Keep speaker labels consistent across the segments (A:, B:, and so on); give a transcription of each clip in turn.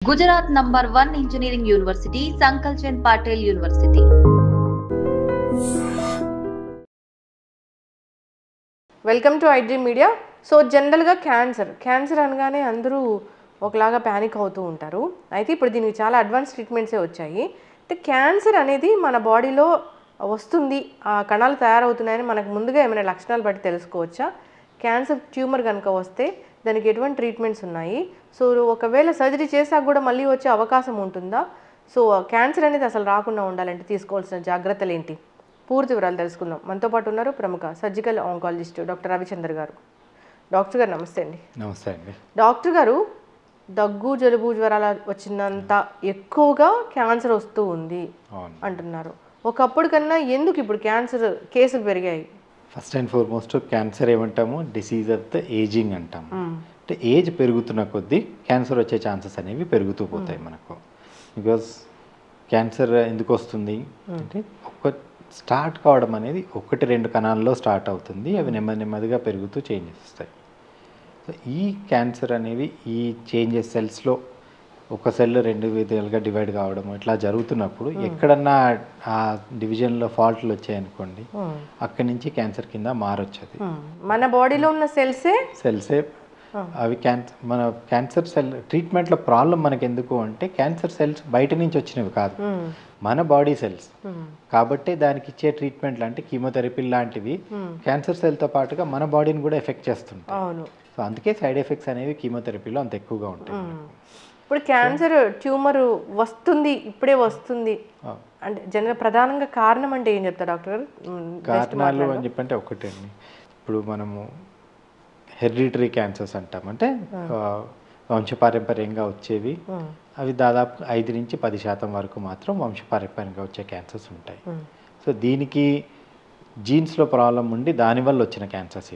A: Gujarat number 1 engineering university Sankalchand Patil university.
B: Welcome to iDream media. So జనరల్గా cancer అనగానే అందరూ ఒకలాగా ప్యానిక్ అవుతూ ఉంటారు. అయితే ఇప్పుడు దీనికి చాలా అడ్వాన్స్ ట్రీట్మెంట్సే వచ్చాయి. అయితే క్యాన్సర్ అనేది మన బాడీలో వస్తుంది, ఆ కణాలు తయారవుతున్నాయని మనకు ముందుగా ఏమైనా లక్షణాలు బట్టి తెలుసుకోవచ్చా? క్యాన్సర్ ట్యూమర్ కనుక వస్తే దానికి ఎటువంటి ట్రీట్మెంట్స్ ఉన్నాయి? సో ఒకవేళ సర్జరీ చేశాక కూడా మళ్ళీ వచ్చే అవకాశం ఉంటుందా? సో క్యాన్సర్ అనేది అసలు రాకుండా ఉండాలంటే తీసుకోవాల్సిన జాగ్రత్తలు ఏంటి? పూర్తి వివరాలు తెలుసుకుందాం. మనతో పాటు ఉన్నారు ప్రముఖ సర్జికల్ ఆంకాలజిస్ట్ డాక్టర్ రవిచంద్ర గారు. డాక్టర్ గారు నమస్తే అండి.
C: నమస్తే అండి.
B: డాక్టర్ గారు, దగ్గు జలుబు జ్వరాలు వచ్చినంత ఎక్కువగా క్యాన్సర్ వస్తూ ఉంది అంటున్నారు. ఒకప్పుడు కన్నా ఎందుకు ఇప్పుడు క్యాన్సర్ కేసులు పెరిగాయి?
C: ఫస్ట్ అండ్ ఫార్మోస్ట్ క్యాన్సర్ ఏమంటాము, డిసీజ్ ఆఫ్ ద ఏజింగ్ అంటాము. అంటే ఏజ్ పెరుగుతున్న కొద్దీ క్యాన్సర్ వచ్చే ఛాన్సెస్ అనేవి పెరుగుతూ పోతాయి మనకు. బికాజ్ క్యాన్సర్ ఎందుకు వస్తుంది అంటే స్టార్ట్ కావడం అనేది 1-2 కణాల్లో స్టార్ట్ అవుతుంది. అవి నెమ్మదిగా పెరుగుతూ చేంజెస్ వస్తాయి. సో ఈ క్యాన్సర్ అనేవి ఈ చేంజెస్ సెల్స్లో ఒక సెల్ 2 విధాలుగా డివైడ్ కావడం ఇట్లా జరుగుతున్నప్పుడు ఎక్కడన్నా ఆ డివిజన్లో ఫాల్ట్లు వచ్చాయనుకోండి, అక్కడి నుంచి క్యాన్సర్ కింద మారొచ్చు.
B: మన బాడీలో ఉన్న సెల్సే
C: అవి మన క్యాన్సర్ సెల్ ట్రీట్మెంట్లో ప్రాబ్లం మనకి ఎందుకు అంటే క్యాన్సర్ సెల్స్ బయట నుంచి వచ్చినవి కాదు, మన బాడీ సెల్స్. కాబట్టి దానికి ఇచ్చే ట్రీట్మెంట్లు అంటే కీమోథెరపీ లాంటివి క్యాన్సర్ సెల్తో పాటుగా మన బాడీని కూడా ఎఫెక్ట్ చేస్తుంటాయి. సో అందుకే సైడ్ ఎఫెక్ట్స్ అనేవి కీమోథెరపీలో అంత ఎక్కువగా ఉంటాయి.
B: ఇప్పుడు క్యాన్సర్ ట్యూమర్ ఇప్పుడే వస్తుంది అంటే జనరల్ ప్రధానంగా కారణం అంటే ఏం చెప్తారు డాక్టర్ గారు?
C: కారణాలు అని చెప్పంటే ఒకటే అండి. ఇప్పుడు మనము హెరిడిటరీ క్యాన్సర్స్ అంటాం, అంటే వంశపారంపర్యంగా వచ్చేవి. అవి దాదాపు 5-10% వరకు మాత్రం వంశపారంపర్యంగా వచ్చే క్యాన్సర్స్ ఉంటాయి. సో దీనికి జీన్స్లో ప్రాబ్లం ఉండి దానివల్ల వచ్చిన క్యాన్సర్స్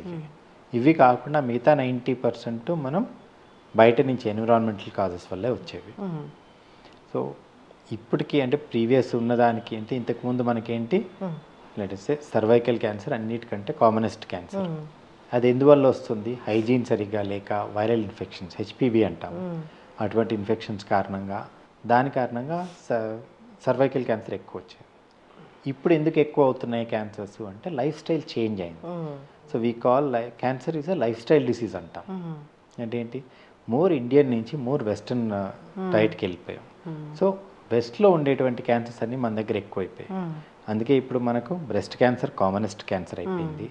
C: ఇవి కాకుండా మిగతా 90% మనం బయట నుంచి ఎన్విరాన్మెంటల్ కాజెస్ వల్లే వచ్చేవి. సో ఇప్పటికీ అంటే ప్రీవియస్ ఉన్నదానికి అంటే ఇంతకుముందు మనకేంటి లేటెస్ట్ సర్వైకల్ క్యాన్సర్ అన్నిటికంటే కామనెస్ట్ క్యాన్సర్. అది ఎందువల్ల వస్తుంది? హైజీన్ సరిగ్గా లేక, వైరల్ ఇన్ఫెక్షన్స్ హెచ్పివి అంటాం, అటువంటి ఇన్ఫెక్షన్స్ కారణంగా దాని కారణంగా సర్వైకల్ క్యాన్సర్ ఎక్కువ వచ్చేది. ఇప్పుడు ఎందుకు ఎక్కువ అవుతున్నాయి క్యాన్సర్స్ అంటే లైఫ్ స్టైల్ చేంజ్ అయింది. So we call cancer is a life style disease అంటాం. అంటే ఏంటి, మోర్ ఇండియన్ నుంచి మోర్ వెస్టర్న్ డైట్కి వెళ్ళిపోయాం. సో వెస్ట్లో ఉండేటువంటి క్యాన్సర్స్ అన్నీ మన దగ్గర ఎక్కువైపోయాయి. అందుకే ఇప్పుడు మనకు బ్రెస్ట్ క్యాన్సర్ కామనెస్ట్ క్యాన్సర్ అయిపోయింది.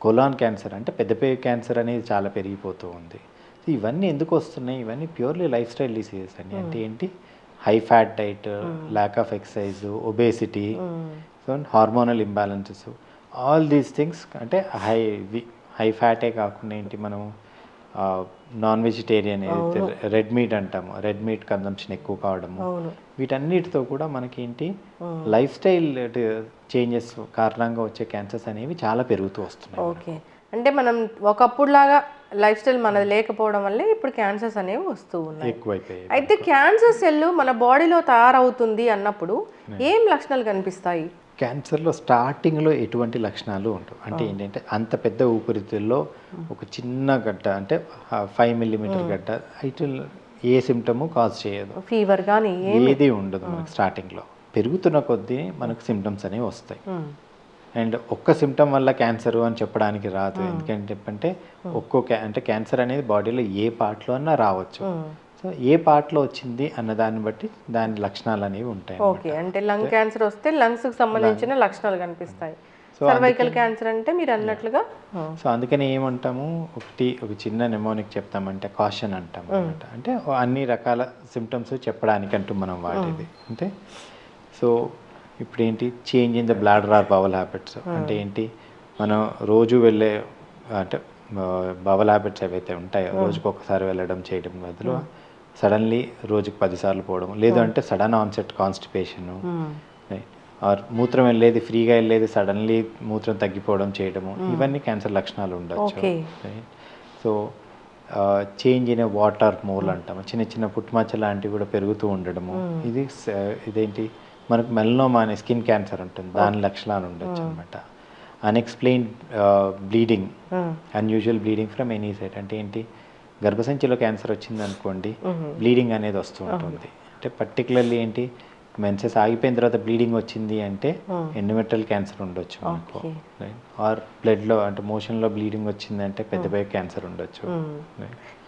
C: కొలాన్ క్యాన్సర్ అంటే పెద్దపేగు క్యాన్సర్ అనేది చాలా పెరిగిపోతూ ఉంది. సో ఇవన్నీ ఎందుకు వస్తున్నాయి? ఇవన్నీ ప్యూర్లీ లైఫ్ స్టైల్ డిసీజెస్ అండి. అంటే ఏంటి, high fat diet, lack of exercise, obesity, so hormonal imbalances, all these things. అంటే హై ఫ్యాటే కాకుండా ఏంటి, మనం నాన్ వెజిటేరియన్ ఏదైతే రెడ్ మీట్ అంటాము, రెడ్ మీట్ కన్సంప్షన్ ఎక్కువ కావడము, వీటన్నిటితో కూడా మనకేంటి లైఫ్ స్టైల్ చేంజెస్ కారణంగా వచ్చే క్యాన్సర్స్ అనేవి చాలా పెరుగుతూ వస్తున్నాయి.
B: ఓకే, అంటే మనం ఒకప్పుడు లాగా లైఫ్ స్టైల్ మనది లేకపోవడం వల్లే ఇప్పుడు క్యాన్సర్స్ అనేవి వస్తూ ఉన్నాయి, ఎక్కువైపోయాయి. అయితే క్యాన్సర్ సెల్ మన బాడీలో తయారవుతుంది అన్నప్పుడు ఏం లక్షణాలు కనిపిస్తాయి?
C: క్యాన్సర్లో స్టార్టింగ్లో ఎటువంటి లక్షణాలు ఉండవు. అంటే ఏంటంటే అంత పెద్ద ఊపిరితిత్తుల్లో ఒక చిన్న గడ్డ, అంటే 5 మిల్లీమీటర్ గడ్డ, ఇటు ఏ సిమ్టము కాజ్ చేయదు,
B: ఫీవర్ కానీ
C: ఏది ఉండదు మనకు. స్టార్టింగ్లో పెరుగుతున్న కొద్దీ మనకు సిమ్టమ్స్ అనేవి వస్తాయి. అండ్ ఒక్క సిమ్టమ్ వల్ల క్యాన్సర్ అని చెప్పడానికి రాదు. ఎందుకంటే అంటే క్యాన్సర్ అనేది బాడీలో ఏ పార్ట్లో అన్నా రావచ్చు. సో ఏ పార్ట్లో వచ్చింది అన్న దాన్ని బట్టి దాని లక్షణాలు అనేవి ఉంటాయి.
B: ఓకే, అంటే లంగ్ క్యాన్సర్ వస్తే లంగ్స్కి సంబంధించిన లక్షణాలు కనిపిస్తాయి. సర్వైకల్ క్యాన్సర్ అంటే మీరు అన్నట్లుగా.
C: సో అందుకని ఏమంటాము, ఒక చిన్న నెమోనిక్ చెప్తామంటే కాషన్ అంటాము అనమాట. అంటే అన్ని రకాల సిమ్టమ్స్ చెప్పడానికంటూ మనం వాడేది. అంటే సో ఇప్పుడు ఏంటి, change in the bladder or bowel habits. అంటే ఏంటి, మనం రోజు వెళ్ళే అంటే బవల్ హ్యాబిట్స్ ఏవైతే ఉంటాయో రోజుకి ఒకసారి వెళ్ళడం చేయడం బదులు సడన్లీ రోజుకి 10 సార్లు పోవడం, లేదు అంటే సడన్ ఆన్సెట్ కాన్స్టిపేషను, ఆర్ మూత్రం వెళ్ళేది ఫ్రీగా వెళ్ళేది సడన్లీ మూత్రం తగ్గిపోవడం చేయడము, ఇవన్నీ క్యాన్సర్ లక్షణాలు ఉండొచ్చు. So change in water mole అంటాము, చిన్న చిన్న పుట్టుమచ్చ లాంటివి కూడా పెరుగుతూ ఉండడము, ఇదేంటి మనకు మెలనోమా అనే స్కిన్ క్యాన్సర్ ఉంటుంది, దాని లక్షణాలు ఉండొచ్చు అనమాట. Unexplained bleeding, unusual bleeding from any side. అంటే ఏంటి, గర్భసంచిలో క్యాన్సర్ వచ్చింది అనుకోండి, బ్లీడింగ్ అనేది వస్తూ ఉంటుంది. అంటే పర్టికులర్లీ ఏంటి, మెన్సెస్ ఆగిపోయిన తర్వాత బ్లీడింగ్ వచ్చింది అంటే ఎండోమెట్రియల్ క్యాన్సర్ ఉండొచ్చు మనకు, ఆర్ బ్లడ్లో అంటే మోషన్లో బ్లీడింగ్ వచ్చిందంటే పెద్ద క్యాన్సర్ ఉండొచ్చు.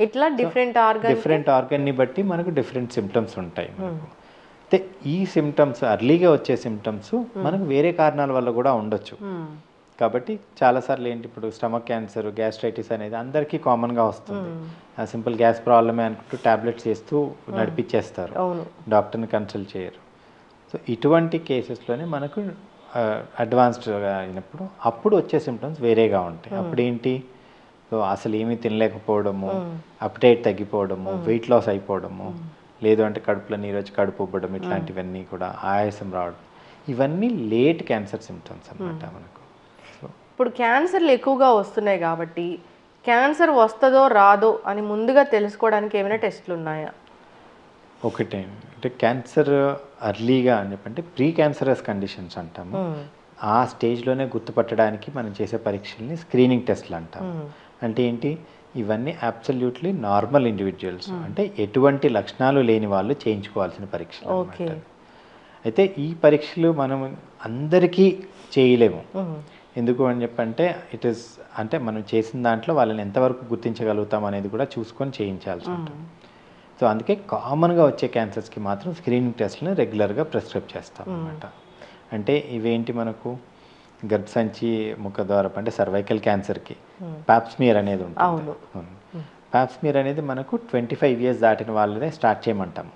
B: ఇట్లా డిఫరెంట్
C: ఆర్గన్ని బట్టి మనకు డిఫరెంట్ సిమ్టమ్స్ ఉంటాయి మనకు. అయితే ఈ సిమ్టమ్స్ ఎర్లీగా వచ్చే సిమ్టమ్స్ మనకు వేరే కారణాల వల్ల కూడా ఉండొచ్చు. కాబట్టి చాలాసార్లు ఏంటి, ఇప్పుడు స్టమక్ క్యాన్సర్, గ్యాస్ట్రైటిస్ అనేది అందరికీ కామన్గా వస్తుంది. సింపుల్ గ్యాస్ ప్రాబ్లమే అనుకుంటూ ట్యాబ్లెట్స్ చేస్తూ నడిపించేస్తారు, డాక్టర్ని కన్సల్ట్ చేయరు. సో ఇటువంటి కేసెస్లోనే మనకు అడ్వాన్స్డ్గా అయినప్పుడు అప్పుడు వచ్చే సిమ్టమ్స్ వేరేగా ఉంటాయి. అప్పుడు ఏంటి, సో అసలు ఏమీ తినలేకపోవడము, అప్టైట్ తగ్గిపోవడము, వెయిట్ లాస్ అయిపోవడము, లేదు అంటే కడుపులో నీరు వచ్చి కడుపు ఉబ్బడం, ఇట్లాంటివన్నీ కూడా ఆయాసం రావడం, ఇవన్నీ లేట్ క్యాన్సర్ సిమ్టమ్స్ అన్నమాట మనకు.
B: ఇప్పుడు క్యాన్సర్లు ఎక్కువగా వస్తున్నాయి కాబట్టి క్యాన్సర్ వస్తుందో రాదో అని ముందుగా తెలుసుకోవడానికి ఏమైనా టెస్ట్లు ఉన్నాయా?
C: ఒకటే అంటే క్యాన్సర్ అర్లీగా అని చెప్పంటే ప్రీ క్యాన్సరస్ కండిషన్స్ అంటాము. ఆ స్టేజ్లోనే గుర్తుపట్టడానికి మనం చేసే పరీక్షల్ని స్క్రీనింగ్ టెస్ట్లు అంటాము. అంటే ఏంటి, ఇవన్నీ అబ్సల్యూట్లీ నార్మల్ ఇండివిజువల్స్, అంటే ఎటువంటి లక్షణాలు లేని వాళ్ళు చేయించుకోవాల్సిన పరీక్షలు అన్నమాట. అయితే ఈ పరీక్షలు మనం అందరికీ చేయలేము. ఎందుకు అని చెప్పంటే ఇట్ ఈస్ అంటే మనం చేసిన దాంట్లో వాళ్ళని ఎంతవరకు గుర్తించగలుగుతాం అనేది కూడా చూసుకొని చేయించాల్సి ఉంటుంది. సో అందుకే కామన్గా వచ్చే క్యాన్సర్స్కి మాత్రం స్క్రీనింగ్ టెస్ట్ని రెగ్యులర్గా ప్రిస్క్రైబ్ చేస్తాం అన్నమాట. అంటే ఇవేంటి, మనకు గర్భసంచి ముఖద్వారపు అంటే సర్వైకల్ క్యాన్సర్కి పాప్స్మియర్ అనేది ఉంటుంది. పాప్స్మియర్ అనేది మనకు 25 years దాటిన వాళ్ళనే స్టార్ట్ చేయమంటాం,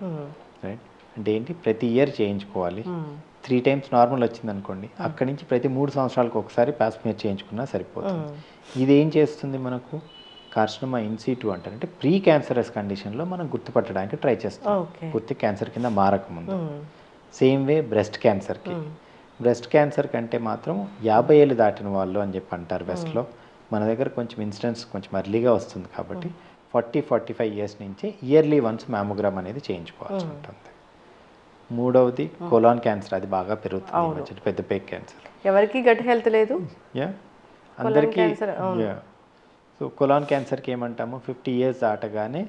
C: రైట్? అంటే ఏంటి, ప్రతి ఇయర్ చేయించుకోవాలి. 3 times నార్మల్ వచ్చింది అనుకోండి, అక్కడి నుంచి ప్రతి 3 సంవత్సరాలకు ఒకసారి పాప్స్మియర్ చేయించుకున్నా సరిపోతుంది. ఇది ఏం చేస్తుంది, మనకు కార్సినోమా ఇన్ సిటు అంటారు, అంటే ప్రీ క్యాన్సరస్ కండిషన్లో మనం గుర్తుపట్టడానికి ట్రై చేస్తాం, పూర్తి క్యాన్సర్ కింద మారకముందు. సేమ్ వే బ్రెస్ట్ క్యాన్సర్కి, బ్రెస్ట్ క్యాన్సర్ కంటే మాత్రం 50 ఏళ్ళు దాటిన వాళ్ళు అని చెప్పి అంటారు వెస్ట్లో. మన దగ్గర కొంచెం ఇన్సిడెన్స్ కొంచెం ఎర్లీగా వస్తుంది కాబట్టి 40-45 years నుంచే ఇయర్లీ వన్స్ మ్యామోగ్రామ్ అనేది చేయించుకోవాల్సి ఉంటుంది. మూడవది కొలాన్ క్యాన్సర్, అది బాగా పెరుగుతుంది, పెద్ద పేక్ క్యాన్సర్.
B: ఎవరికి గట్ హెల్త్ లేదు,
C: అందరికీ. సో కొలాన్ క్యాన్సర్కి ఏమంటాము, 50 years దాటగానే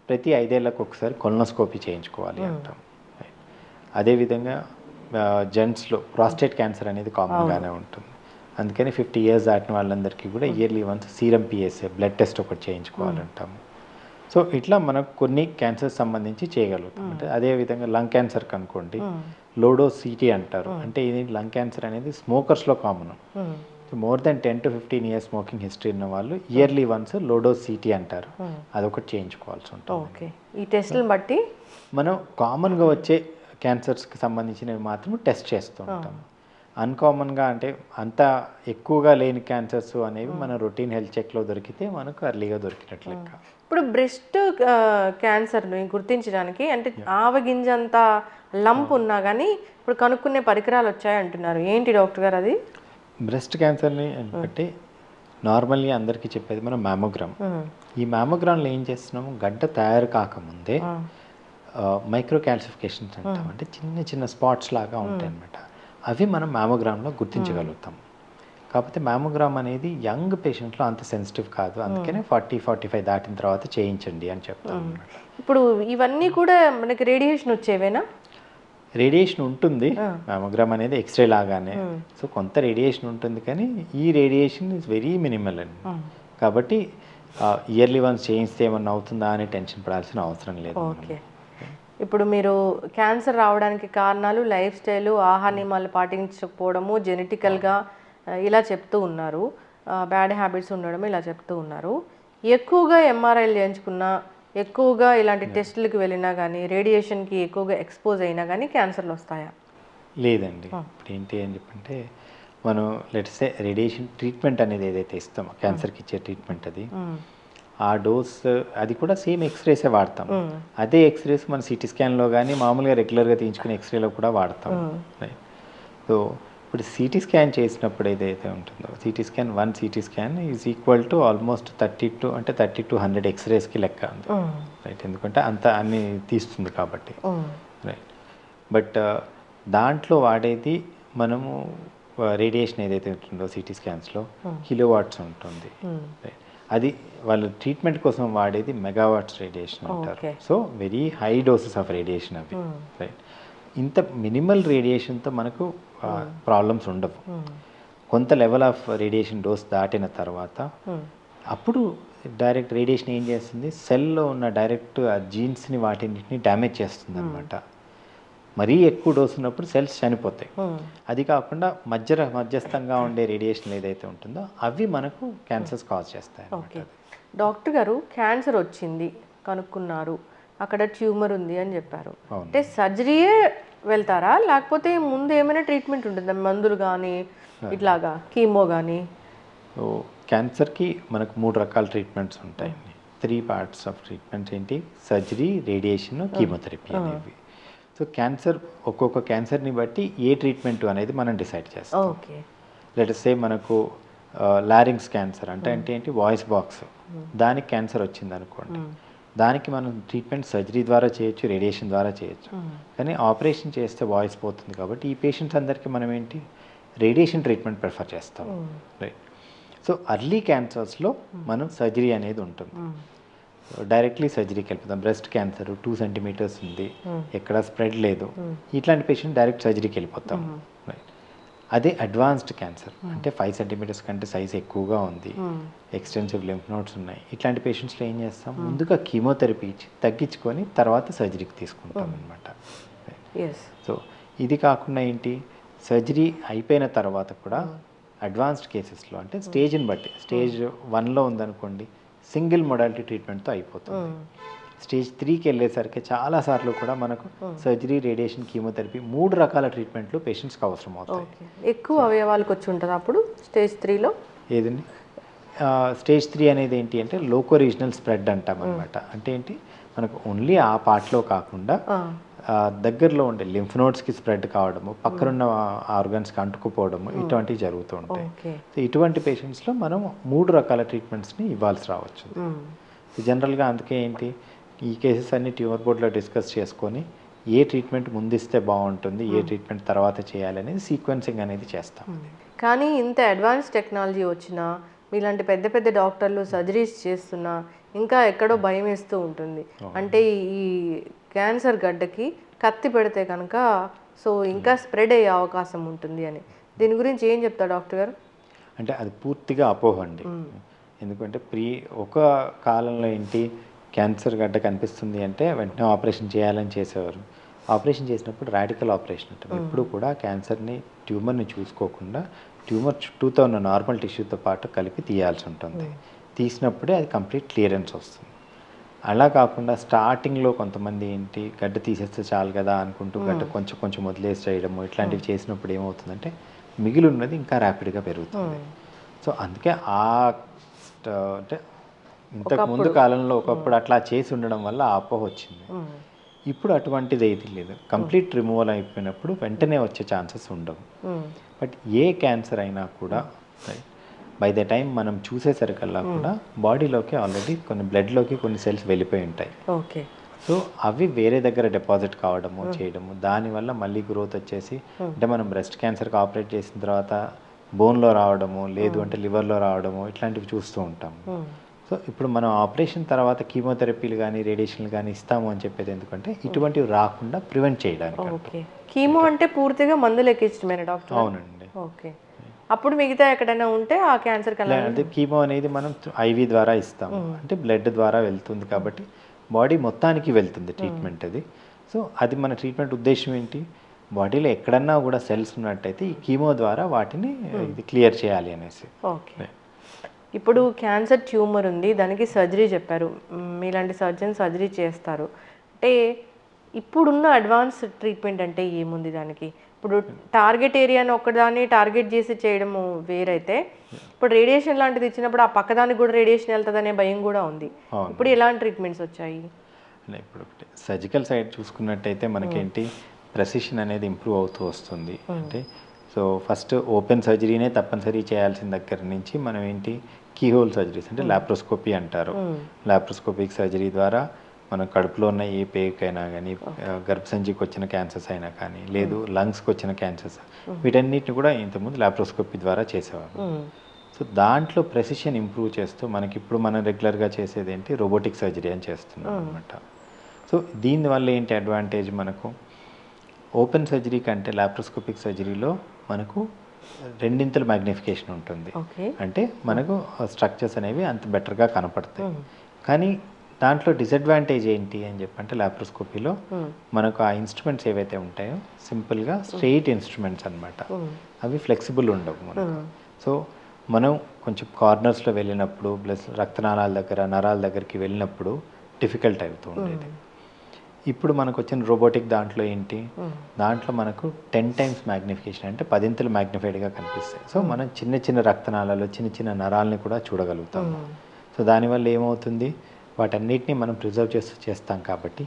C: ప్రతి 5 ఏళ్ళకు ఒకసారి కొలనోస్కోపీ చేయించుకోవాలి అంటాం. అదేవిధంగా జెంట్స్లో ప్రాస్టేట్ క్యాన్సర్ అనేది కామన్గానే ఉంటుంది, అందుకని 50 years దాటిన వాళ్ళందరికీ కూడా yearly once serum PSA blood test ఒకటి చేయించుకోవాలంటాము. సో ఇట్లా మనకు కొన్ని క్యాన్సర్స్ సంబంధించి చేయగలుగుతాం. అంటే అదేవిధంగా లంగ్ క్యాన్సర్కి అనుకోండి, లోడో సిటీ అంటారు. అంటే ఇది లంగ్ క్యాన్సర్ అనేది స్మోకర్స్లో common. So more than 10 to 15 years smoking history ఉన్న వాళ్ళు ఇయర్లీ వన్స్ లోడో సిటీ అంటారు, అదొకటి చేయించుకోవాల్సి ఉంటుంది.
B: ఈ టెస్ట్లను బట్టి
C: మనం కామన్గా వచ్చే క్యాన్సర్స్కి సంబంధించినవి మాత్రం టెస్ట్ చేస్తూ ఉంటాం. అన్కామన్గా అంటే అంత ఎక్కువగా లేని క్యాన్సర్స్ అనేవి మన రొటీన్ హెల్త్ చెక్లో దొరికితే మనకు అర్లీగా దొరికినట్లు లెక్క.
B: ఇప్పుడు బ్రెస్ట్ క్యాన్సర్ని గుర్తించడానికి అంటే ఆవగింజంత లంప్ ఉన్నా కానీ ఇప్పుడు కనుక్కునే పరికరాలు వచ్చాయి అంటున్నారు, ఏంటి డాక్టర్ గారు అది?
C: బ్రెస్ట్ క్యాన్సర్ని బట్టి నార్మల్లీ అందరికీ చెప్పేది మనం మ్యామోగ్రామ్. ఈ మ్యామోగ్రామ్లో ఏం చేస్తున్నాము, గడ్డ తయారు కాకముందే మైక్రో క్యాల్సిఫికేషన్స్ అంటాం, అంటే చిన్న చిన్న స్పాట్స్ లాగా ఉంటాయి అన్నమాట. అవి మనం మ్యామోగ్రామ్లో గుర్తించగలుగుతాం. కాకపోతే మ్యామోగ్రామ్ అనేది యంగ్ పేషెంట్లో అంత సెన్సిటివ్ కాదు, అందుకనే 40-45 దాటిన తర్వాత చేయించండి అని చెప్తాం అన్నమాట.
B: ఇప్పుడు ఇవన్నీ కూడా మనకి రేడియేషన్ వచ్చేవేనా?
C: రేడియేషన్ ఉంటుంది, మ్యామోగ్రామ్ అనేది ఎక్స్రే లాగానే. సో కొంత రేడియేషన్ ఉంటుంది, కానీ ఈ రేడియేషన్ ఇస్ వెరీ మినిమల్ అండి. కాబట్టి ఇయర్లీ వన్స్ చేయిస్తే ఏమన్నా అవుతుందా అని టెన్షన్ పడాల్సిన అవసరం లేదు.
B: ఓకే, ఇప్పుడు మీరు క్యాన్సర్ రావడానికి కారణాలు లైఫ్ స్టైల్, ఆహార నియమాలు పాటించకపోవడము, జెనెటికల్గా ఇలా చెప్తూ ఉన్నారు, బ్యాడ్ హ్యాబిట్స్ ఉండడం ఇలా చెప్తూ ఉన్నారు. ఎక్కువగా ఎంఆర్ఐలు చేయించుకున్నా, ఎక్కువగా ఇలాంటి టెస్టులకు వెళ్ళినా కానీ, రేడియేషన్కి ఎక్కువగా ఎక్స్పోజ్ అయినా కానీ క్యాన్సర్లు వస్తాయా?
C: లేదండి. ఇప్పుడు ఏంటి అని చెప్పంటే మనం లెట్స్ రేడియేషన్ ట్రీట్మెంట్ అనేది ఏదైతే ఇస్తామో క్యాన్సర్కి ఇచ్చే ట్రీట్మెంట్, అది ఆ డోస్ అది కూడా సేమ్ ఎక్స్రేసే వాడతాం. అదే ఎక్స్రేస్ మన సిటీ స్కాన్లో కానీ మామూలుగా రెగ్యులర్గా తీయించుకునే ఎక్స్రేలో కూడా వాడతాం. సో ఇప్పుడు సిటీ స్కాన్ చేసినప్పుడు ఏదైతే ఉంటుందో, CT scan 1 CT scan is equal to almost 30 to 100 ఎక్స్రేస్కి లెక్క ఉంది, రైట్? ఎందుకంటే అంత అన్ని తీస్తుంది కాబట్టి, రైట్? బట్ దాంట్లో వాడేది మనము రేడియేషన్ ఏదైతే ఉంటుందో సిటీ స్కాన్స్లో కిలోవాట్స్ ఉంటుంది, రైట్? అది వాళ్ళు ట్రీట్మెంట్ కోసం వాడేది మెగావాట్స్ రేడియేషన్ అంటారు.
B: Okay.
C: So very high doses of radiation అవి, రైట్. ఇంత మినిమల్ రేడియేషన్తో మనకు ప్రాబ్లమ్స్ ఉండవు. కొంత లెవెల్ ఆఫ్ రేడియేషన్ డోస్ దాటిన తర్వాత అప్పుడు డైరెక్ట్ రేడియేషన్ ఏం చేస్తుంది, సెల్లో ఉన్న డైరెక్ట్ ఆ జీన్స్ని వాటిని డ్యామేజ్ చేస్తుంది అనమాట. మరీ ఎక్కువ డోస్ ఉన్నప్పుడు సెల్స్ చనిపోతాయి. అది కాకుండా మధ్యస్థంగా ఉండే రేడియేషన్ ఏదైతే ఉంటుందో అవి మనకు క్యాన్సర్స్ కాజ్ చేస్తాయి.
B: ఓకే డాక్టర్ గారు, క్యాన్సర్ వచ్చింది కనుక్కున్నారు, అక్కడ ట్యూమర్ ఉంది అని చెప్పారు. అంటే సర్జరీయే వెళ్తారా లేకపోతే ముందు ఏమైనా ట్రీట్మెంట్ ఉంటుందా, మందులు కానీ ఇట్లాగా కీమో కానీ?
C: సో క్యాన్సర్కి మనకు 3 రకాల ట్రీట్మెంట్స్ ఉంటాయి. 3 పార్ట్స్ ఆఫ్ ట్రీట్మెంట్స్ ఏంటి, సర్జరీ, రేడియేషన్, కీమోథెరపీ అనేవి. సో క్యాన్సర్ ఒక్కొక్క క్యాన్సర్ని బట్టి ఏ ట్రీట్మెంట్ అనేది మనం డిసైడ్ చేస్తాం.
B: ఓకే
C: లెట్స్ సే మనకు లారింగ్స్ క్యాన్సర్ అంటే ఏంటి, వాయిస్ బాక్స్, దానికి క్యాన్సర్ వచ్చింది అనుకోండి, దానికి మనం ట్రీట్మెంట్ సర్జరీ ద్వారా చేయొచ్చు, రేడియేషన్ ద్వారా చేయొచ్చు. కానీ ఆపరేషన్ చేస్తే వాయిస్ పోతుంది కాబట్టి ఈ పేషెంట్స్ అందరికీ మనం ఏంటి, రేడియేషన్ ట్రీట్మెంట్ ప్రిఫర్ చేస్తాం, రైట్. సో అర్లీ క్యాన్సర్స్లో మనం సర్జరీ అనేది ఉంటుంది, డైరెక్ట్లీ సర్జరీకి వెళ్ళిపోతాం. బ్రెస్ట్ క్యాన్సర్ 2 సెంటీమీటర్స్ ఉంది, ఎక్కడ స్ప్రెడ్ లేదు, ఇట్లాంటి పేషెంట్ డైరెక్ట్ సర్జరీకి వెళ్ళిపోతాం, రైట్. అదే అడ్వాన్స్డ్ క్యాన్సర్ అంటే 5 సెంటీమీటర్స్ కంటే సైజ్ ఎక్కువగా ఉంది, ఎక్స్టెన్సివ్ లింఫ్ నోడ్స్ ఉన్నాయి, ఇట్లాంటి పేషెంట్స్లో ఏం చేస్తాం, ముందుగా కీమోథెరపీ ఇచ్చి తగ్గించుకొని తర్వాత సర్జరీకి తీసుకుంటాం అనమాట. సో ఇది కాకుండా ఏంటి, సర్జరీ అయిపోయిన తర్వాత కూడా అడ్వాన్స్డ్ కేసెస్లో అంటే స్టేజ్ని బట్టి, స్టేజ్ 1లో ఉందనుకోండి సింగిల్ మొడాలిటీ ట్రీట్మెంట్తో అయిపోతుంది. స్టేజ్ 3కి వెళ్ళేసరికి చాలాసార్లు కూడా మనకు సర్జరీ, రేడియేషన్, కీమోథెరపీ 3 రకాల ట్రీట్మెంట్లు పేషెంట్స్కి అవసరం అవుతాయి.
B: ఎక్కువ అవయవాలకు వచ్చి ఉంటుంది అప్పుడు స్టేజ్ 3లో.
C: ఏదండి, స్టేజ్ 3 అనేది ఏంటి అంటే లోకో రీజనల్ స్ప్రెడ్ అంటాం అనమాట. అంటే ఏంటి, మనకు ఓన్లీ ఆ పార్ట్లో కాకుండా దగ్గరలో ఉండే లింఫ్ నోడ్స్కి స్ప్రెడ్ కావడము, పక్కనున్న ఆర్గన్స్కి అంటుకుపోవడము, ఇటువంటివి జరుగుతూ ఉంటాయి. సో ఇటువంటి పేషెంట్స్లో మనం 3 రకాల ట్రీట్మెంట్స్ని ఇవ్వాల్సి రావచ్చు. జనరల్గా అందుకే ఏంటి, ఈ కేసెస్ అన్ని ట్యూమర్ బోర్డ్లో డిస్కస్ చేసుకొని ఏ ట్రీట్మెంట్ ముందిస్తే బాగుంటుంది, ఏ ట్రీట్మెంట్ తర్వాత చేయాలనేది సీక్వెన్సింగ్ అనేది చేస్తాం.
B: కానీ ఇంత అడ్వాన్స్ టెక్నాలజీ వచ్చినా మీలాంటి పెద్ద పెద్ద డాక్టర్లు సర్జరీస్ చేస్తున్నా ఇంకా ఎక్కడో భయం వేస్తూ ఉంటుంది. అంటే ఈ క్యాన్సర్ గడ్డకి కత్తి పెడితే కనుక సో ఇంకా స్ప్రెడ్ అయ్యే అవకాశం ఉంటుంది అని, దీని గురించి ఏం చెప్తారు డాక్టర్ గారు?
C: అంటే అది పూర్తిగా అపోహ అండి. ఎందుకంటే ఒక కాలంలో ఏంటి, క్యాన్సర్ గడ్డ కనిపిస్తుంది అంటే వెంటనే ఆపరేషన్ చేయాలని చేసేవారు. ఆపరేషన్ చేసినప్పుడు రాడికల్ ఆపరేషన్ ఉంటుంది. ఇప్పుడు కూడా క్యాన్సర్ని, ట్యూమర్ని చూసుకోకుండా ట్యూమర్ చుట్టూతో ఉన్న నార్మల్ టిష్యూతో పాటు కలిపి తీయాల్సి ఉంటుంది. తీసినప్పుడే అది కంప్లీట్ క్లియరెన్స్ వస్తుంది. అలా కాకుండా స్టార్టింగ్లో కొంతమంది ఏంటి, గడ్డ తీసేస్తే చాలు కదా అనుకుంటూ గడ్డ కొంచెం కొంచెం వదిలేసి చేయడము, ఇట్లాంటివి చేసినప్పుడు ఏమవుతుందంటే మిగిలి ఉన్నది ఇంకా ర్యాపిడ్గా పెరుగుతుంది. సో అందుకే అంటే ఇంతకు ముందు కాలంలో ఒకప్పుడు అట్లా చేసి ఉండడం వల్ల ఆ అపోహ వచ్చింది. ఇప్పుడు అటువంటిది ఏది లేదు. కంప్లీట్ రిమూవల్ అయిపోయినప్పుడు వెంటనే వచ్చే ఛాన్సెస్ ఉండవు. బట్ ఏ క్యాన్సర్ అయినా కూడా బై ద టైం మనం చూసేసరికల్లా కూడా బాడీలోకి ఆల్రెడీ కొన్ని బ్లడ్లోకి కొన్ని సెల్స్ వెళ్ళిపోయి ఉంటాయి.
B: ఓకే.
C: సో అవి వేరే దగ్గర డిపాజిట్ కావడము, చేయడము, దానివల్ల మళ్ళీ గ్రోత్ వచ్చేసి, అంటే మనం బ్రెస్ట్ క్యాన్సర్కి ఆపరేట్ చేసిన తర్వాత బోన్లో రావడము, లేదు అంటే లివర్లో రావడము, ఇట్లాంటివి చూస్తూ ఉంటాము. సో ఇప్పుడు మనం ఆపరేషన్ తర్వాత కీమోథెరపీలు కానీ రేడియేషన్లు కానీ ఇస్తాము అని చెప్పేది ఎందుకంటే ఇటువంటివి రాకుండా ప్రివెంట్ చేయడానికి.
B: ఓకే. కీమో అంటే పూర్తిగా మందులు ఎక్కించడమేనా డాక్టర్?
C: అవునండి.
B: ఓకే. అప్పుడు మిగతా ఎక్కడైనా ఉంటే ఆ క్యాన్సర్ కన్నా
C: అంటే కీమో అనేది మనం ఐవి ద్వారా ఇస్తాము, అంటే బ్లడ్ ద్వారా వెళ్తుంది కాబట్టి బాడీ మొత్తానికి వెళ్తుంది ట్రీట్మెంట్ అది. సో అది మన ట్రీట్మెంట్ ఉద్దేశం ఏంటి, బాడీలో ఎక్కడన్నా కూడా సెల్స్ ఉన్నట్టయితే ఈ కీమో ద్వారా వాటిని ఇది క్లియర్ చేయాలి అనేసి.
B: ఓకే. ఇప్పుడు క్యాన్సర్ ట్యూమర్ ఉంది, దానికి సర్జరీ చెప్పారు, మీలాంటి సర్జన్ సర్జరీ చేస్తారు. అంటే ఇప్పుడున్న అడ్వాన్స్ ట్రీట్మెంట్ అంటే ఏముంది దానికి? ఇప్పుడు టార్గెట్ ఏరియాని ఒక్కదాన్ని టార్గెట్ చేసి చేయడము వేరైతే, ఇప్పుడు రేడియేషన్ లాంటిది ఇచ్చినప్పుడు ఆ పక్కదానికి కూడా రేడియేషన్ వెళ్తుందనే భయం కూడా ఉంది. ఇప్పుడు ఎలాంటి ట్రీట్మెంట్స్ వచ్చాయి?
C: ఇప్పుడు సర్జికల్ సైడ్ చూసుకున్నట్టయితే మనకేంటి ప్రెసిషన్ అనేది ఇంప్రూవ్ అవుతూ వస్తుంది. అంటే సో ఫస్ట్ ఓపెన్ సర్జరీనే తప్పనిసరి చేయాల్సిన దగ్గర నుంచి మనం ఏంటి కీహోల్ సర్జరీస్ అంటే లాప్రోస్కోపీ అంటారు. లాప్రోస్కోపిక్ సర్జరీ ద్వారా మన కడుపులో ఉన్న ఏ పేకైనా కానీ, గర్భసంచికి వచ్చిన క్యాన్సర్స్ అయినా కానీ, లేదు లంగ్స్కి వచ్చిన క్యాన్సర్స్, వీటన్నిటిని కూడా ఇంతకుముందు లాప్రోస్కోపీ ద్వారా చేసేవారు. సో దాంట్లో ప్రెసిషన్ ఇంప్రూవ్ చేస్తూ మనకి ఇప్పుడు మనం రెగ్యులర్గా చేసేది ఏంటి రోబోటిక్ సర్జరీ అని చేస్తున్నాం అనమాట. సో దీనివల్ల ఏంటి అడ్వాంటేజ్ మనకు ఓపెన్ సర్జరీ కంటే లాప్రోస్కోపిక్ సర్జరీలో మనకు రెండింతల మ్యాగ్నిఫికేషన్ ఉంటుంది. అంటే మనకు స్ట్రక్చర్స్ అనేవి అంత బెటర్గా కనపడతాయి. కానీ దాంట్లో డిసడ్వాంటేజ్ ఏంటి అని చెప్పంటే లాప్రోస్కోపీలో మనకు ఆ ఇన్స్ట్రుమెంట్స్ ఏవైతే ఉంటాయో సింపుల్గా స్ట్రెయిట్ ఇన్స్ట్రుమెంట్స్ అనమాట, అవి ఫ్లెక్సిబుల్ ఉండవు మనకు. సో మనం కొంచెం కార్నర్స్లో వెళ్ళినప్పుడు ప్లస్ రక్తనాళాల దగ్గర నరాల దగ్గరికి వెళ్ళినప్పుడు డిఫికల్ట్ అవుతూ ఉండేది. ఇప్పుడు మనకు వచ్చిన రోబోటిక్ దాంట్లో ఏంటి, దాంట్లో మనకు 10 times మ్యాగ్నిఫికేషన్ అంటే 10 మ్యాగ్నిఫైడ్గా కనిపిస్తాయి. సో మనం చిన్న చిన్న రక్తనాళాలు చిన్న చిన్న నరాలని కూడా చూడగలుగుతాం. సో దానివల్ల ఏమవుతుంది, వాటన్నిటిని మనం ప్రిజర్వ్ చేస్తాం కాబట్టి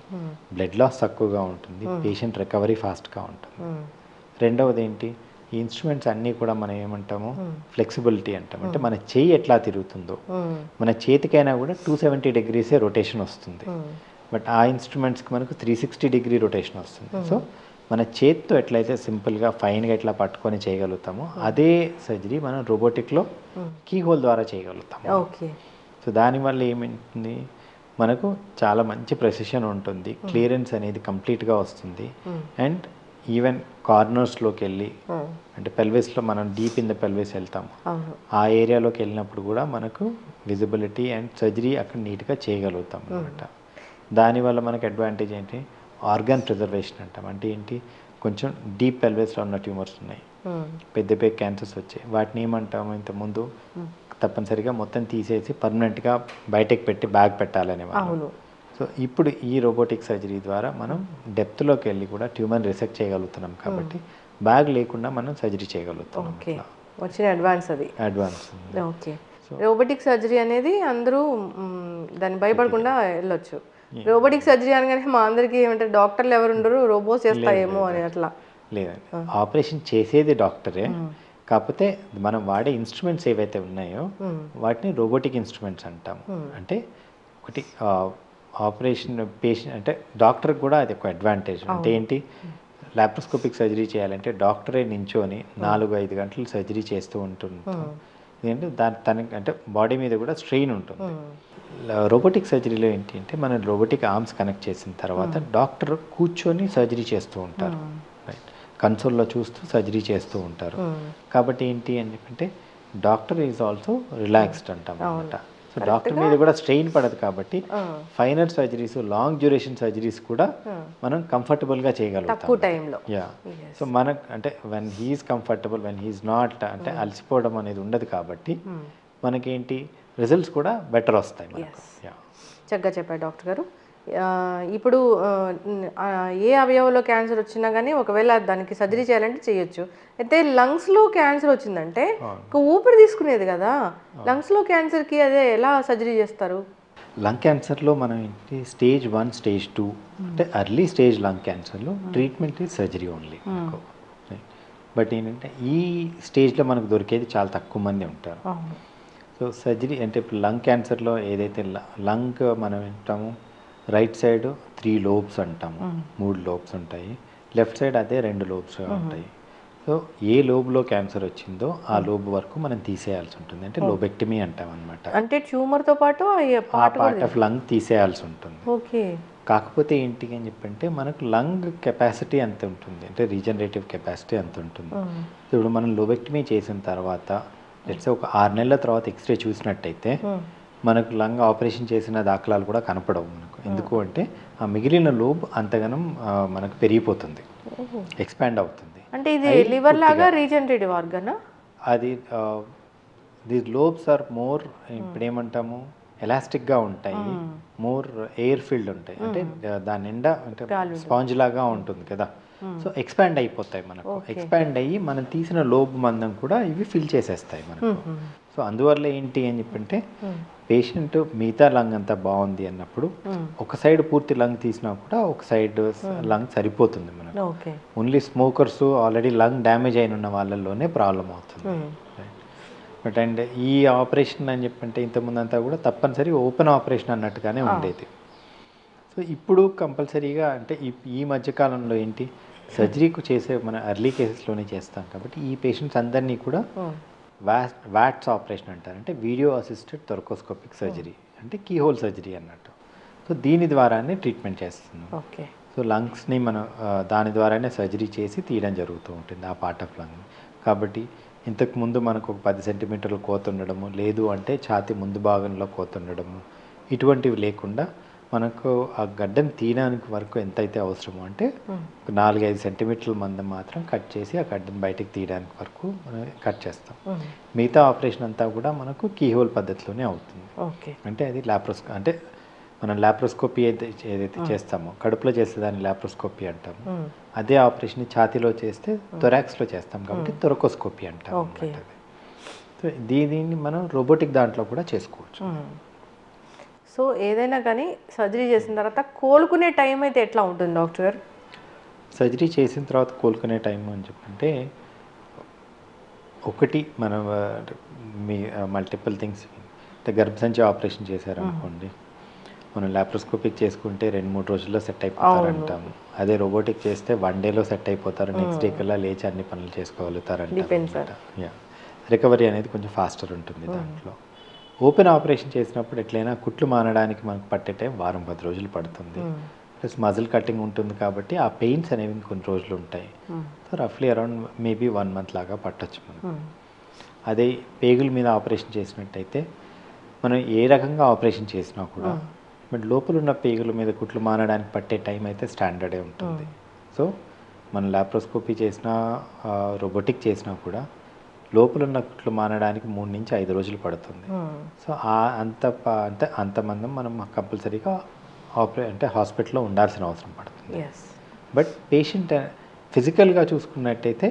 C: బ్లడ్ లాస్ తక్కువగా ఉంటుంది, పేషెంట్ రికవరీ ఫాస్ట్గా ఉంటుంది. రెండవది ఏంటి, ఈ ఇన్స్ట్రుమెంట్స్ అన్నీ కూడా మనం ఏమంటాము ఫ్లెక్సిబిలిటీ అంటాం. అంటే మన చేయి ఎట్లా తిరుగుతుందో మన చేతికైనా కూడా 270 degrees రొటేషన్ వస్తుంది. బట్ ఆ ఇన్స్ట్రుమెంట్స్కి మనకు 360 degree రొటేషన్ వస్తుంది. సో మన చేతితో ఎట్లయితే సింపుల్గా ఫైన్గా ఎట్లా పట్టుకొని చేయగలుగుతామో అదే సర్జరీ మనం రోబోటిక్లో కీ హోల్ ద్వారా చేయగలుగుతాము. సో దానివల్ల ఏమింటుంది, మనకు చాలా మంచి ప్రెసిషన్ ఉంటుంది, క్లియరెన్స్ అనేది కంప్లీట్గా వస్తుంది. అండ్ ఈవెన్ కార్నర్స్లోకి వెళ్ళి అంటే పెల్విస్లో మనం డీప్ ఇన్ ద పెల్విస్ వెళ్తాము, ఆ ఏరియాలోకి వెళ్ళినప్పుడు కూడా మనకు విజిబిలిటీ అండ్ సర్జరీ అక్కడ నీట్గా చేయగలుగుతాం అనమాట. దానివల్ల మనకు అడ్వాంటేజ్ ఏంటి, ఆర్గాన్ ప్రిజర్వేషన్ అంటాం. అంటే ఏంటి, కొంచెం డీప్ పెల్విస్లో ఉన్న ట్యూమర్స్ ఉన్నాయి, పెద్ద పెద్ద క్యాన్సర్స్ వచ్చాయి, వాటిని ఏమంటాము ఇంతకుముందు తప్పనిసరిగా మొత్తం తీసేసి పర్మనెంట్గా బయటకు పెట్టి బ్యాగ్ పెట్టాలనే వాళ్ళు. సో ఇప్పుడు ఈ రోబోటిక్ సర్జరీ ద్వారా మనం డెప్త్లోకి వెళ్ళి కూడా ట్యూమర్ రిసెక్ట్ చేయగలుగుతున్నాం కాబట్టి బ్యాగ్ లేకుండా మనం సర్జరీ చేయగలుగుతాం.
B: వచ్చిన అడ్వాన్స్ అది
C: అడ్వాన్స్.
B: ఓకే, రోబోటిక్ సర్జరీ అనేది అందరూ దాన్ని భయపడకుండా వెళ్ళొచ్చు. రోబోటిక్ సర్జరీ అనగానే మా అందరికీ ఏమంటారు, డాక్టర్లు ఎవరు ఉండరు, రోబోట్స్ చేస్తాయేమో అని అట్లా.
C: లేదండి, ఆపరేషన్ చేసేది డాక్టరే, కాకపోతే మనం వాడే ఇన్స్ట్రుమెంట్స్ ఏవైతే ఉన్నాయో వాటిని రోబోటిక్ ఇన్స్ట్రుమెంట్స్ అంటాము. అంటే ఒకటి ఆపరేషన్ పేషెంట్ అంటే డాక్టర్కి కూడా అది ఒక అడ్వాంటేజ్. అంటే ఏంటి, లాప్రోస్కోపిక్ సర్జరీ చేయాలంటే డాక్టరే నించొని 4-5 గంటలు సర్జరీ చేస్తూ ఉంటుంటాం. ఎందుకంటే తనకి అంటే బాడీ మీద కూడా స్ట్రెయిన్ ఉంటుంది. రోబోటిక్ సర్జరీలో ఏంటి అంటే మనం రోబోటిక్ ఆర్మ్స్ కనెక్ట్ చేసిన తర్వాత డాక్టర్ కూర్చొని సర్జరీ చేస్తూ ఉంటారు, రైట్, కన్సోల్లో చూస్తూ సర్జరీ చేస్తూ ఉంటారు. కాబట్టి ఏంటి అని చెప్పంటే డాక్టర్ ఈజ్ ఆల్సో రిలాక్స్డ్ అంటాం అనమాట. సో డాక్టర్ మీద కూడా స్ట్రెయిన్ పడదు కాబట్టి final surgeries, long duration surgeries కూడా మనం కంఫర్టబుల్గా చేయగలుగుతాం. యా, సో మనకు అంటే when he's comfortable, when he's not అంటే అలసిపోవడం అనేది ఉండదు కాబట్టి మనకేంటి రిజల్ట్స్ కూడా బెటర్ వస్తాయి.
B: చక్కగా చెప్పారు డాక్టర్ గారు. ఇప్పుడు ఏ అవయవంలో క్యాన్సర్ వచ్చినా కానీ ఒకవేళ దానికి సర్జరీ చేయాలంటే చేయొచ్చు. అయితే లంగ్స్లో క్యాన్సర్ వచ్చిందంటే ఊపిరి తీసుకునేది కదా, లంగ్స్లో క్యాన్సర్కి అదే ఎలా సర్జరీ చేస్తారు?
C: లంగ్ క్యాన్సర్లో మనం ఏంటి స్టేజ్ 1, స్టేజ్ 2 అంటే ఎర్లీ స్టేజ్ లంగ్ క్యాన్సర్లో treatment is surgery only. But ఏంటంటే ఈ స్టేజ్లో మనకు దొరికేది చాలా తక్కువ మంది ఉంటారు. సో సర్జరీ అంటే ఇప్పుడు లంగ్ క్యాన్సర్లో ఏదైతే లంగ్ మనం వింటాము, రైట్ సైడ్ 3 lobes అంటాము, 3 lobes ఉంటాయి, లెఫ్ట్ సైడ్ అదే 2 lobes ఉంటాయి. సో ఏ లోబ్లో క్యాన్సర్ వచ్చిందో ఆ లోబ్ వరకు మనం తీసేయాల్సి ఉంటుంది, అంటే లోబెక్టమీ అంటాం అనమాట.
B: అంటే ట్యూమర్తో పాటు
C: పార్ట్ ఆఫ్ లంగ్ తీసేయాల్సి ఉంటుంది.
B: ఓకే,
C: కాకపోతే ఏంటి అని చెప్పంటే మనకు లంగ్ కెపాసిటీ అంత ఉంటుంది, అంటే రీజనరేటివ్ కెపాసిటీ అంత ఉంటుంది. ఇప్పుడు మనం లోబెక్టమీ చేసిన తర్వాత లెట్స్ ఒక 6 నెలల తర్వాత ఎక్స్రే చూసినట్టయితే మనకు లంగ్ ఆపరేషన్ చేసిన దాఖలాలు కూడా కనపడవు మనకు. ఎందుకు అంటే ఆ మిగిలిన లోబ్ అంతగానం మనకు పెరిగిపోతుంది, ఎక్స్పాండ్ అవుతుంది.
B: అంటే ఇది లివర్ లాగా రీజనరేటివ్ ఆర్గన్
C: అది. ది లోబ్స్ ఆర్ మోర్ ఇప్పుడు ఏమంటాము ఎలాస్టిక్గా ఉంటాయి, మోర్ ఎయిర్ ఫీల్డ్ ఉంటాయి, అంటే దాని నిండా అంటే స్పాంజ్ లాగా ఉంటుంది కదా. సో ఎక్స్పాండ్ అయిపోతాయి మనకు, ఎక్స్పాండ్ అయ్యి మనం తీసిన లోబ్ మందం కూడా ఇవి ఫిల్ చేసేస్తాయి మనకు. సో అందువల్ల ఏంటి అని చెప్పంటే పేషెంట్ మిగతా లంగ్ అంతా బాగుంది అన్నప్పుడు ఒక సైడ్ పూర్తి లంగ్ తీసినా కూడా ఒక సైడ్ లంగ్ సరిపోతుంది మనకు. Only smokers, already lung damage అయిన ఉన్న వాళ్ళల్లోనే ప్రాబ్లం అవుతుంది. బట్ అండ్ ఈ ఆపరేషన్ అని చెప్పంటే ఇంతకుముందు అంతా కూడా తప్పనిసరి ఓపెన్ ఆపరేషన్ అన్నట్టుగానే ఉండేది. సో ఇప్పుడు కంపల్సరీగా అంటే ఈ మధ్యకాలంలో ఏంటి సర్జరీకి చేసే మన ఎర్లీ కేసెస్లోనే చేస్తాం కాబట్టి ఈ పేషెంట్స్ అందరినీ కూడా వాట్స్ ఆపరేషన్ అంటారు, అంటే వీడియో అసిస్టెడ్ థొరకోస్కోపిక్ సర్జరీ, అంటే కీహోల్ సర్జరీ అన్నట్టు. సో దీని ద్వారానే ట్రీట్మెంట్ చేస్తున్నాం.
B: ఓకే.
C: సో లంగ్స్ని మనం దాని ద్వారానే సర్జరీ చేసి తీయడం జరుగుతూ ఉంటుంది ఆ పార్ట్ ఆఫ్ లంగ్. కాబట్టి ఇంతకుముందు మనకు ఒక 10 సెంటీమీటర్లు కోత ఉండడము, లేదు అంటే ఛాతీ ముందు భాగంలో కోత ఉండడము, ఇటువంటివి లేకుండా మనకు ఆ గడ్డను తీయడానికి వరకు ఎంతైతే అవసరమో అంటే 4-5 సెంటీమీటర్ల మందం మాత్రం కట్ చేసి ఆ గడ్డను బయటకు తీయడానికి వరకు మనం కట్ చేస్తాం. మిగతా ఆపరేషన్ అంతా కూడా మనకు కీహోల్ పద్ధతిలోనే అవుతుంది.
B: ఓకే.
C: అంటే అది అంటే మనం లాప్రోస్కోపీ ఏదైతే చేస్తామో కడుపులో చేసేదాన్ని లాప్రోస్కోపీ అంటాము. అదే ఆపరేషన్ ఛాతీలో చేస్తే థొరాక్స్లో చేస్తాం కాబట్టి థొరకోస్కోపీ అంటాం. సో దీన్ని మనం రోబోటిక్ దాంట్లో కూడా చేసుకోవచ్చు.
B: సో ఏదైనా కానీ సర్జరీ చేసిన తర్వాత కోలుకునే టైం అయితే ఎట్లా ఉంటుంది డాక్టర్ గారు?
C: సర్జరీ చేసిన తర్వాత కోలుకునే టైం అని చెప్పంటే ఒకటి మనం మీ మల్టిపుల్ థింగ్స్, గర్భసంచి ఆపరేషన్ చేశారనుకోండి, మనం లాప్రోస్కోపిక్ చేసుకుంటే 2-3 రోజుల్లో సెట్ అయిపోతారు అంటాము. అదే రోబోటిక్ చేస్తే 1 డేలో సెట్ అయిపోతారు, నెక్స్ట్ డే కల్లా లేచి అన్ని పనులు చేసుకోగలుగుతారు అంటారు. రికవరీ అనేది కొంచెం ఫాస్టర్ ఉంటుంది దాంట్లో. ఓపెన్ ఆపరేషన్ చేసినప్పుడు ఎట్లయినా కుట్లు మానడానికి మనకు పట్టే టైం 10 రోజులు పడుతుంది. ప్లస్ మజిల్ కటింగ్ ఉంటుంది కాబట్టి ఆ పెయిన్స్ అనేవి కొన్ని రోజులు ఉంటాయి. సో రఫ్లీ అరౌండ్ మేబీ 1 మంత్ లాగా పట్టచ్చు మనకు. అదే పేగుల మీద ఆపరేషన్ చేసినట్టయితే మనం ఏ రకంగా ఆపరేషన్ చేసినా కూడా బట్ లోపల ఉన్న పేగుల మీద కుట్లు మానడానికి పట్టే టైం అయితే స్టాండర్డే ఉంటుంది. సో మనం లాప్రోస్కోపీ చేసినా రోబోటిక్ చేసినా కూడా లోపల ఉన్న కుట్లు మానడానికి 3 నుంచి 5 రోజులు పడుతుంది. సో అంతమంది మనం కంపల్సరీగా అంటే హాస్పిటల్లో ఉండాల్సిన అవసరం పడుతుంది. బట్ పేషెంట్ ఫిజికల్గా చూసుకున్నట్టయితే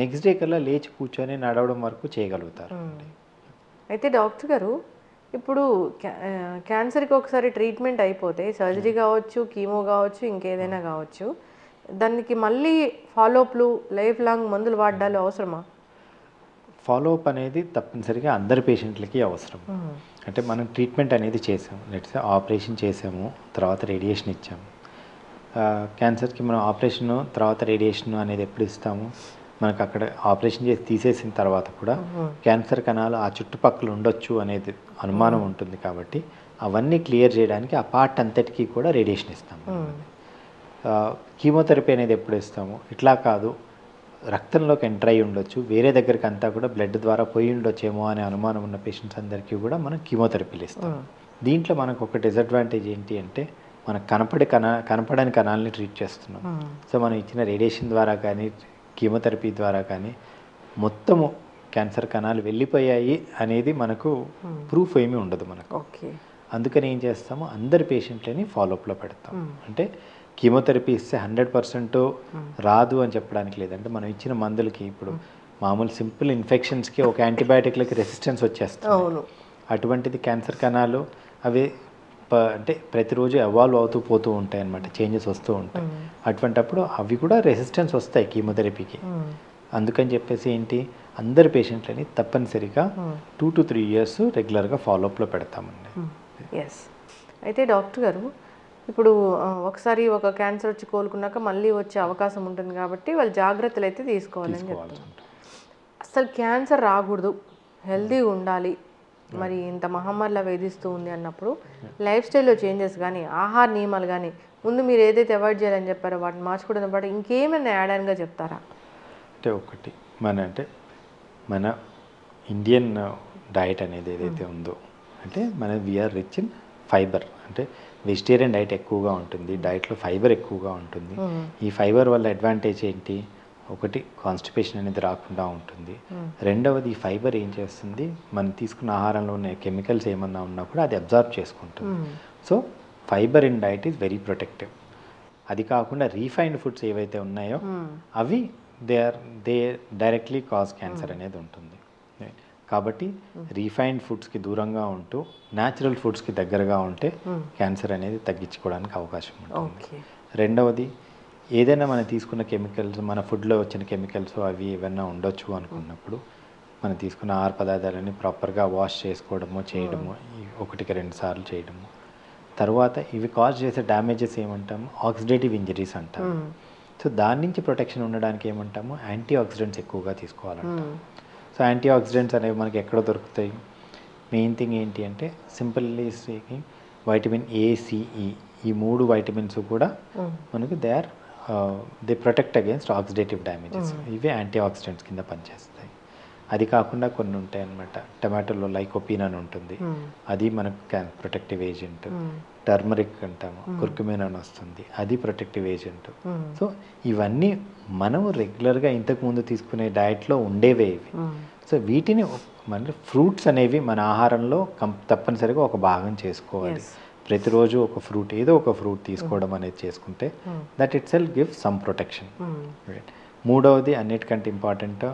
C: నెక్స్ట్ డే కల్లా లేచి కూర్చొని నడవడం వరకు చేయగలుగుతారు.
B: అయితే డాక్టర్ గారు ఇప్పుడు క్యాన్సర్కి ఒకసారి ట్రీట్మెంట్ అయిపోతే సర్జరీ కావచ్చు, కీమో కావచ్చు, ఇంకేదైనా కావచ్చు, దానికి మళ్ళీ ఫాలోఅప్లు లైఫ్ లాంగ్ మందులు వాడాలి అవసరమా?
C: ఫాలోఅప్ అనేది తప్పనిసరిగా అందరి పేషెంట్లకి అవసరం. అంటే మనం ట్రీట్మెంట్ అనేది చేసాము, లెట్స్ ఆపరేషన్ చేసాము, తర్వాత రేడియేషన్ ఇచ్చాము. క్యాన్సర్కి మనం ఆపరేషన్ తర్వాత రేడియేషన్ అనేది ఎప్పుడు ఇస్తాము? మనకు అక్కడ ఆపరేషన్ చేసి తీసేసిన తర్వాత కూడా క్యాన్సర్ కణాలు ఆ చుట్టుపక్కల ఉండొచ్చు అనేది అనుమానం ఉంటుంది. కాబట్టి అవన్నీ క్లియర్ చేయడానికి ఆ పార్ట్ అంతటికీ కూడా రేడియేషన్ ఇస్తాము. కీమోథెరపీ అనేది ఎప్పుడు ఇస్తాము? ఇట్లా కాదు, రక్తంలోకి ఎంటర్ అయ్యి ఉండొచ్చు, వేరే దగ్గరికి అంతా కూడా బ్లడ్ ద్వారా పోయి ఉండొచ్చేమో అనే అనుమానం ఉన్న పేషెంట్స్ అందరికీ కూడా మనం కీమోథెరపీలు ఇస్తాం. దీంట్లో మనకు ఒక డిసడ్వాంటేజ్ ఏంటి అంటే మనకు కనపడని కణాలని ట్రీట్ చేస్తున్నాం. సో మనం ఇచ్చిన రేడియేషన్ ద్వారా కానీ కీమోథెరపీ ద్వారా కానీ మొత్తము క్యాన్సర్ కణాలు వెళ్ళిపోయాయి అనేది మనకు ప్రూఫ్ ఏమీ ఉండదు మనకు. అందుకని ఏం చేస్తాము, అందరి పేషెంట్లని ఫాలోఅప్లో పెడతాం. అంటే కీమోథెరపీ ఇస్తే 100% రాదు అని చెప్పడానికి లేదంటే మనం ఇచ్చిన మందులకి ఇప్పుడు మామూలు సింపుల్ ఇన్ఫెక్షన్స్కి ఒక యాంటీబయాటిక్లకి రెసిస్టెన్స్ వచ్చేస్తుంది. అటువంటిది క్యాన్సర్ కణాలు అవి అంటే ప్రతిరోజు ఎవాల్వ్ అవుతూ పోతూ ఉంటాయి అన్నమాట, చేంజెస్ వస్తూ ఉంటాయి. అటువంటప్పుడు అవి కూడా రెసిస్టెన్స్ వస్తాయి కీమోథెరపీకి. అందుకని చెప్పేసి ఏంటి, అందరి పేషెంట్లని తప్పనిసరిగా 2 to 3 years రెగ్యులర్గా ఫాలోఅప్లో పెడతామండి.
B: అయితే డాక్టర్ గారు ఇప్పుడు ఒకసారి ఒక క్యాన్సర్ వచ్చి కోలుకున్నాక మళ్ళీ వచ్చే అవకాశం ఉంటుంది కాబట్టి వాళ్ళు జాగ్రత్తలు అయితే తీసుకోవాలని చెప్తారు. అసలు క్యాన్సర్ రాకూడదు, హెల్తీగా ఉండాలి, మరి ఇంత మహమ్మారిలా వేధిస్తూ ఉంది అన్నప్పుడు లైఫ్ స్టైల్లో చేంజెస్ కానీ ఆహార నియమాలు కానీ ముందు మీరు ఏదైతే అవాయిడ్ చేయాలని చెప్పారో వాటిని మార్చుకోవడం పాటు ఇంకేమైనా యాడ్ ఆన్గా చెప్తారా?
C: అంటే ఒకటి మన ఇండియన్ డైట్ అనేది ఏదైతే ఉందో అంటే వీఆర్ రిచ్ ఇన్ ఫైబర్. అంటే వెజిటేరియన్ డైట్ ఎక్కువగా ఉంటుంది, డైట్లో ఫైబర్ ఎక్కువగా ఉంటుంది. ఈ ఫైబర్ వల్ల అడ్వాంటేజ్ ఏంటి, ఒకటి కాన్స్టిపేషన్ అనేది రాకుండా ఉంటుంది. రెండవది ఈ ఫైబర్ ఏం చేస్తుంది, మనం తీసుకున్న ఆహారంలో ఉన్న కెమికల్స్ ఏమన్నా ఉన్నా కూడా అది అబ్జార్బ్ చేసుకుంటుంది. So fibre in diet is very protective. అది కాకుండా రీఫైన్డ్ ఫుడ్స్ ఏవైతే ఉన్నాయో అవి దే డైరెక్ట్లీ కాజ్ క్యాన్సర్ అనేది ఉంటుంది. కాబట్టి రీఫైన్డ్ ఫుడ్స్కి దూరంగా ఉంటూ న్యాచురల్ ఫుడ్స్కి దగ్గరగా ఉంటే క్యాన్సర్ అనేది తగ్గించుకోవడానికి అవకాశం ఉంటుంది. రెండవది ఏదైనా మనం తీసుకున్న కెమికల్స్, మన ఫుడ్లో వచ్చిన కెమికల్స్ అవి ఏమైనా ఉండొచ్చు అనుకున్నప్పుడు మనం తీసుకున్న ఆహార పదార్థాలని ప్రాపర్గా వాష్ చేసుకోవడము చేయడము, 1-2 సార్లు చేయడము. తర్వాత ఇవి కాజ్ చేసే డ్యామేజెస్ ఏమంటాము, ఆక్సిడేటివ్ ఇంజరీస్ అంటాము. సో దాని నుంచి ప్రొటెక్షన్ ఉండడానికి ఏమంటాము, యాంటీ ఆక్సిడెంట్స్ ఎక్కువగా తీసుకోవాలంటాం. సో యాంటీ ఆక్సిడెంట్స్ అనేవి మనకి ఎక్కడ దొరుకుతాయి? మెయిన్ థింగ్ ఏంటి అంటే simply speaking vitamin A, CE ఈ 3 వైటమిన్స్ కూడా మనకు they protect against oxidative damages. ఇవే యాంటీ ఆక్సిడెంట్స్ కింద పనిచేస్తాయి. అది కాకుండా కొన్ని ఉంటాయి అన్నమాట. టమాటోలో లైకోపీన్ అని ఉంటుంది, అది మనకు ప్రొటెక్టివ్ ఏజెంట్. టర్మరిక్ అంటాము, కుర్కుమిన్ అని వస్తుంది, అది ప్రొటెక్టివ్ ఏజెంట్. సో ఇవన్నీ మనం రెగ్యులర్గా ఇంతకుముందు తీసుకునే డయట్లో ఉండేవే ఇవి. సో వీటిని మన ఫ్రూట్స్ అనేవి మన ఆహారంలో తప్పనిసరిగా ఒక భాగం చేసుకోవాలి. ప్రతిరోజు ఒక ఫ్రూట్, ఏదో ఒక ఫ్రూట్ తీసుకోవడం అనేది చేసుకుంటే that it self give some protection. మూడవది అన్నిటికంటే ఇంపార్టెంట్,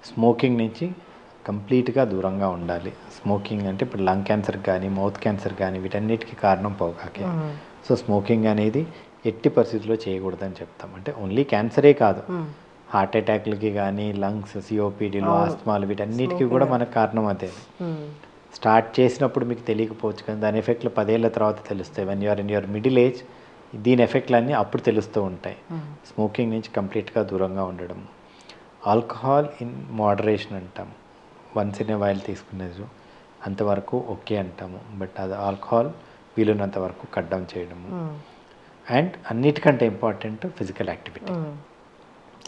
C: స్మోకింగ్ నుంచి కంప్లీట్గా దూరంగా ఉండాలి. స్మోకింగ్ అంటే ఇప్పుడు లంగ్ క్యాన్సర్ కానీ మౌత్ క్యాన్సర్ కానీ వీటన్నిటికీ కారణం పొగాకే. సో స్మోకింగ్ అనేది ఎట్టి పరిస్థితుల్లో చేయకూడదని చెప్తాం. అంటే ఓన్లీ క్యాన్సరే కాదు, హార్ట్ అటాక్లకి కానీ లంగ్స్, సిఓపిడీలు, ఆస్తమాలు వీటన్నిటికీ కూడా మనకు కారణం అదే. స్టార్ట్ చేసినప్పుడు మీకు తెలియకపోవచ్చు కానీ దాని ఎఫెక్ట్లు 10 ఏళ్ళ తర్వాత తెలుస్తాయి. When you're in your middle age దీని ఎఫెక్ట్లు అన్నీ అప్పుడు తెలుస్తూ ఉంటాయి. స్మోకింగ్ నుంచి కంప్లీట్గా దూరంగా ఉండడం. ఆల్కహాల్ ఇన్ మోడరేషన్ అంటాం, వన్స్ ఇన్ ఏ వైల్ తీసుకునేది అంతవరకు ఓకే అంటాము. బట్ అది ఆల్కహాల్ వీలున్నంత వరకు కట్ డౌన్ చేయడము. అండ్ అన్నిటికంటే important physical activity.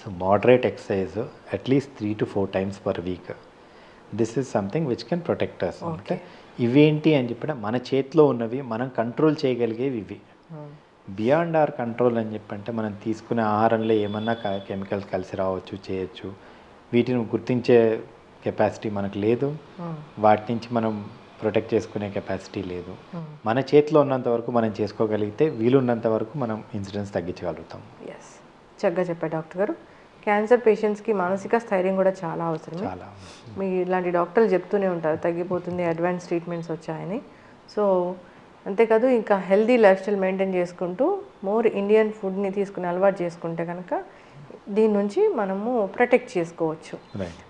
C: So moderate exercise at least 3 to 4 times per week. This is something which can protect us. అంటే ఇవేంటి అని చెప్పిన మన చేతిలో ఉన్నవి, మనం కంట్రోల్ చేయగలిగేవి ఇవి. బియాండ్ అవర్ కంట్రోల్ అని చెప్పంటే మనం తీసుకునే ఆహారంలో ఏమన్నా కెమికల్స్ కలిసి రావచ్చు, చేయొచ్చు. వీటిని గుర్తించే కెపాసిటీ మనకు లేదు, వాటి నుంచి మనం ప్రొటెక్ట్ చేసుకునే కెపాసిటీ లేదు. మన చేతిలో ఉన్నంత వరకు మనం చేసుకోగలిగితే వీలున్నంత వరకు మనం ఇన్సిడెంట్స్ తగ్గించగలుగుతాం.
B: ఎస్, చక్కగా చెప్పారు డాక్టర్ గారు. క్యాన్సర్ పేషెంట్స్కి మానసిక స్థైర్యం కూడా చాలా అవసరం. మీ ఇలాంటి డాక్టర్లు చెప్తూనే ఉంటారు తగ్గిపోతుంది, అడ్వాన్స్ ట్రీట్మెంట్స్ వచ్చాయని. సో అంతేకాదు ఇంకా హెల్దీ లైఫ్ స్టైల్ మెయింటైన్ చేసుకుంటూ మోర్ ఇండియన్ ఫుడ్ని తీసుకుని అలవాటు చేసుకుంటే కనుక దీని నుంచి మనము ప్రొటెక్ట్ చేసుకోవచ్చు.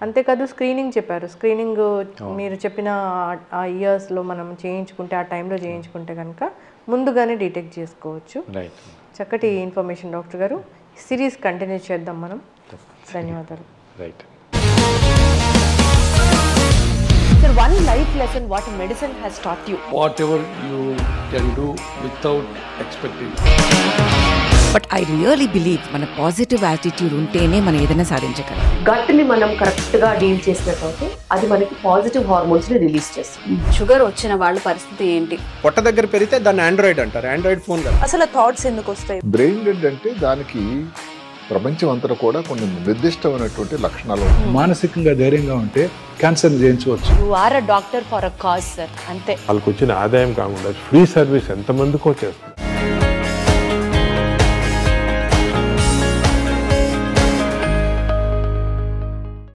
B: అంతేకాదు స్క్రీనింగ్ చెప్పారు. స్క్రీనింగ్ మీరు చెప్పిన ఆ ఇయర్స్లో మనం చేయించుకుంటే, ఆ టైంలో చేయించుకుంటే కనుక ముందుగానే డిటెక్ట్ చేసుకోవచ్చు. చక్కటి ఇన్ఫర్మేషన్ డాక్టర్ గారు. సిరీస్ కంటిన్యూ చేద్దాం మనం. ధన్యవాదాలు.
D: Sir, one life lesson what medicine has taught you.
E: Whatever you can do without expecting.
F: But I really believe మన పాజిటివ్ యాటిట్యూడ్ ఉంటేనే మనం ఏదైనా సాధించగలం.
D: గట్ని మనం కరెక్ట్గా డీల్ చేసినట్లయితే అది మనకి పాజిటివ్ హార్మోన్స్ని రిలీజ్ చేస్తుంది. షుగర్ వచ్చిన వాళ్ళ పరిస్థితి ఏంటి?
G: పొట్ట దగ్గర పెరిగితే దాన్ని ఆండ్రాయిడ్ అంటారు, ఆండ్రాయిడ్ ఫోన్ కదా.
D: అసలు థాట్స్ ఎందుకు వస్తాయి?
H: బ్రెయిన్ డెడ్ అంటే దానికి ప్రపంచం అంతా కూడా కొన్ని నిర్దిష్టమైనటువంటి లక్షణాలు.
I: మానసికంగా ధైర్యంగా ఉంటే క్యాన్సర్ జయించవచ్చు.
D: You are a doctor for a cause sir, అంతే.
J: వాళ్ళకి వచ్చిన ఆదాయం కాకుండా ఫ్రీ సర్వీస్ ఎంతమందికో చేస్తారు.